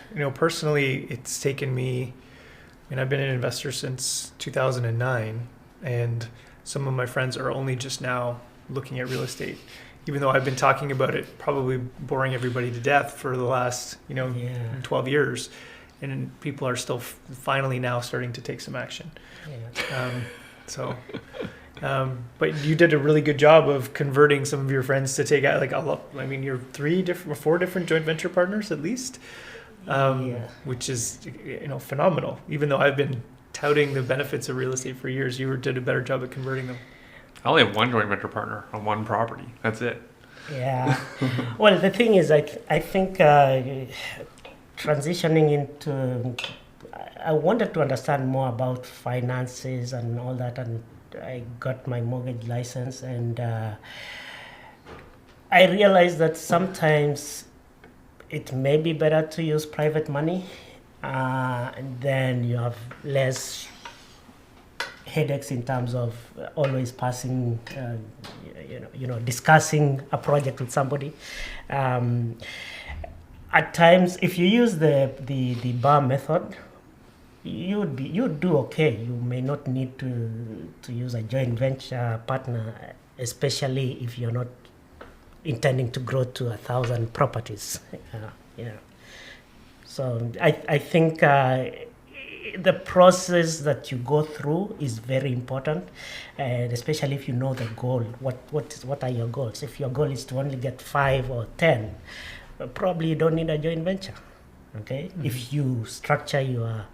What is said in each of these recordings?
Personally, it's taken me, I've been an investor since 2009, and some of my friends are only just now looking at real estate. Even though I've been talking about it, probably boring everybody to death for the last, Yeah. 12 years, and people are still finally now starting to take some action. Yeah. So, but you did a really good job of converting some of your friends to take out, you're four different joint venture partners at least, Yeah. which is, phenomenal. Even though I've been touting the benefits of real estate for years, did a better job at converting them. I only have one joint venture partner on one property. That's it. Yeah. Well, the thing is, I think transitioning into, I wanted to understand more about finances and all that, and I got my mortgage license, and I realized that sometimes it may be better to use private money, and then you have less headaches in terms of always passing, discussing a project with somebody. At times, if you use the bar method, you'd do okay. You may not need to use a joint venture partner, especially if you're not intending to grow to 1,000 properties. Yeah. So I think the process that you go through is very important, and especially if you know the goal. What are your goals? If your goal is to only get 5 or 10, probably you don't need a joint venture. Okay, if you structure your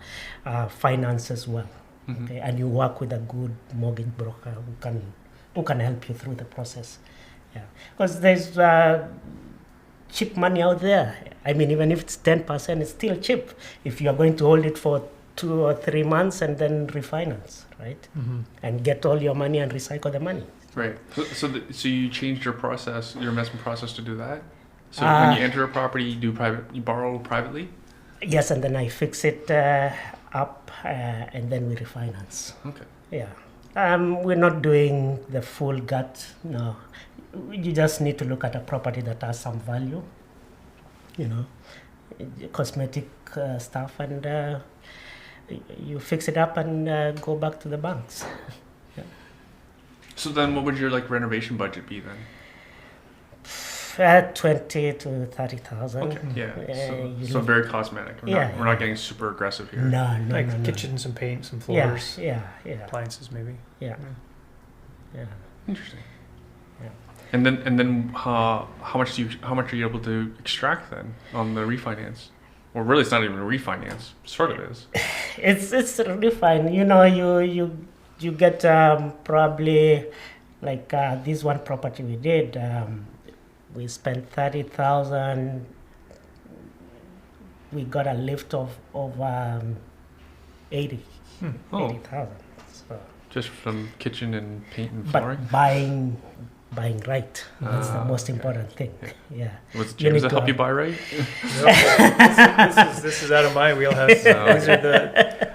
finances well, okay, and you work with a good mortgage broker who can help you through the process. Yeah, because there's cheap money out there. I mean, even if it's 10%, it's still cheap if you are going to hold it for 2 or 3 months and then refinance, right? And get all your money and recycle the money. Right. So you changed your investment process to do that? So when you enter a property, you borrow privately? Yes, and then I fix it up, and then we refinance. Okay. Yeah. We're not doing the full gut, no. You just need to look at a property that has some value, cosmetic stuff, and you fix it up and go back to the banks. Yeah. So then what would your renovation budget be then? 20 to 30,000. Okay, yeah. So very cosmetic. We're not getting super aggressive here. No. Kitchen, some paint, some floors, Yeah. appliances maybe. Yeah. Interesting. Yeah. And then how much are you able to extract then on the refinance? Well, really, it's not even a refinance. Sort of is. It's really fine. You get probably this one property we did. We spent 30,000. We got a lift of 80. 80,000. So, just from kitchen and paint and but flooring. Buying right. That's the most important thing. Yeah. Was James to help you buy right? This is out of my wheelhouse. These are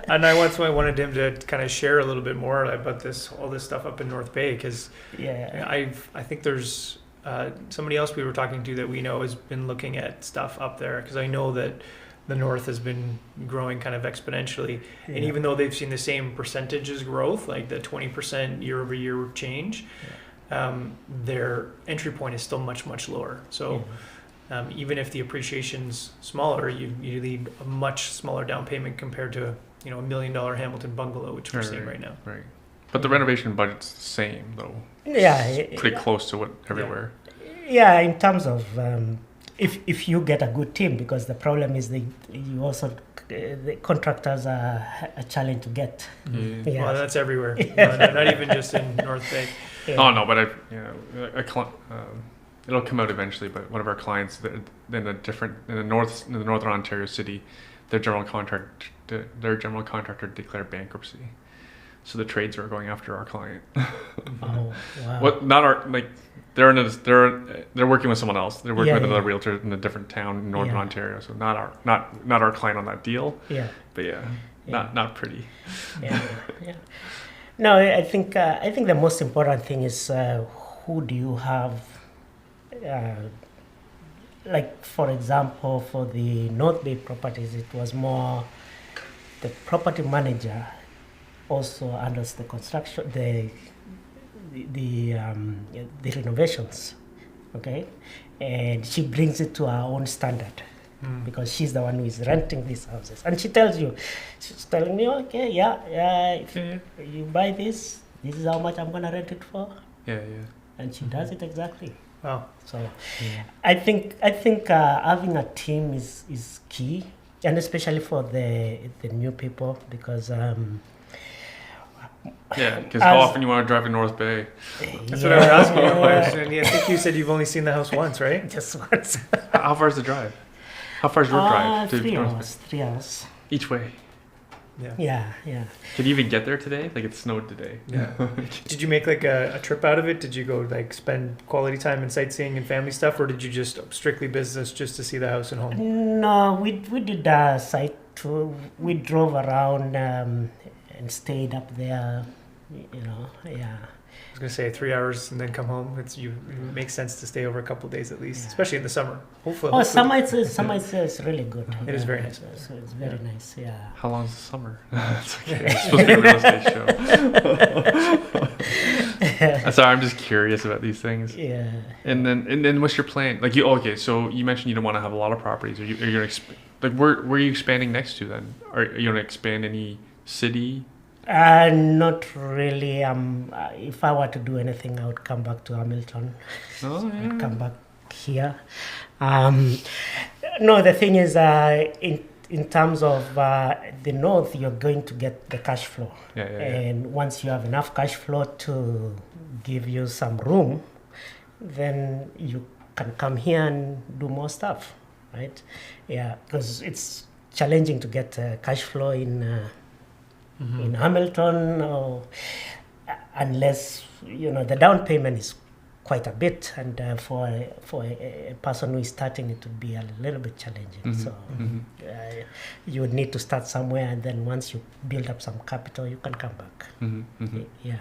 and I wanted him to kind of share a little bit more about all this stuff up in Northbay, because I think there's somebody else we were talking to that we know has been looking at stuff up there, because I know that the North has been growing kind of exponentially, and even though they've seen the same percentages growth, like the 20% year over year change. Their entry point is still much, much lower. So even if the appreciation's smaller, you need a much smaller down payment compared to $1 million Hamilton bungalow, which we're seeing right now. Right. But the renovation budget's the same though. Yeah. It's pretty close to what everywhere. Yeah, in terms of if you get a good team, because the problem is the contractors are a challenge to get. Yeah. Well, that's everywhere. Not even just in North Bay. Yeah. Oh no, but it'll come out eventually. But one of our clients in the northern Ontario city, their general contractor declared bankruptcy, so the trades are going after our client. Oh wow! What? Not our they're working with someone else. They're working with another realtor in a different town in northern Ontario. So not our client on that deal. Yeah. But not pretty. Yeah. No, I think the most important thing is who do you have like for example, for the Northbay properties, it was more the property manager also handles the construction, the renovations, okay, and she brings it to her own standard. Because she's the one who is renting these houses, and she tells you, she's telling me, okay, if you buy this is how much I'm gonna rent it for. And she does it exactly. Wow. So I think having a team is key, and especially for the new people, because because how often you want to drive to North Bay? That's what I was asking. I think you said you've only seen the house once, right? Just once. How far is the drive? How far is your drive to 3 North hours. 3 hours. Bay? Each way. Yeah. Did you even get there today? Like, it snowed today. Yeah. Did you make like a trip out of it? Did you go like spend quality time in sightseeing and family stuff, or did you just strictly business just to see the house and home? No, we did a site tour. We drove around and stayed up there. I was gonna say 3 hours and then come home. It makes sense to stay over a couple of days at least, especially in the summer. Hopefully. Summer it's really good. It is very nice. So it's very nice. Yeah. How long is the summer? It's okay. It's supposed to be a real estate show. Sorry, I'm just curious about these things. Yeah. And then what's your plan? Like so you mentioned you don't want to have a lot of properties. Are you gonna where are you expanding next to then? Are you gonna expand any city? Not really. If I were to do anything, I would come back to Hamilton. I'd come back here. No, the thing is, in terms of the north, you're going to get the cash flow. And once you have enough cash flow to give you some room, then you can come here and do more stuff, right? Yeah, because it's challenging to get cash flow in Hamilton, unless the down payment is quite a bit, and for a person who is starting, it would be a little bit challenging. So you would need to start somewhere, and then once you build up some capital, you can come back. Yeah.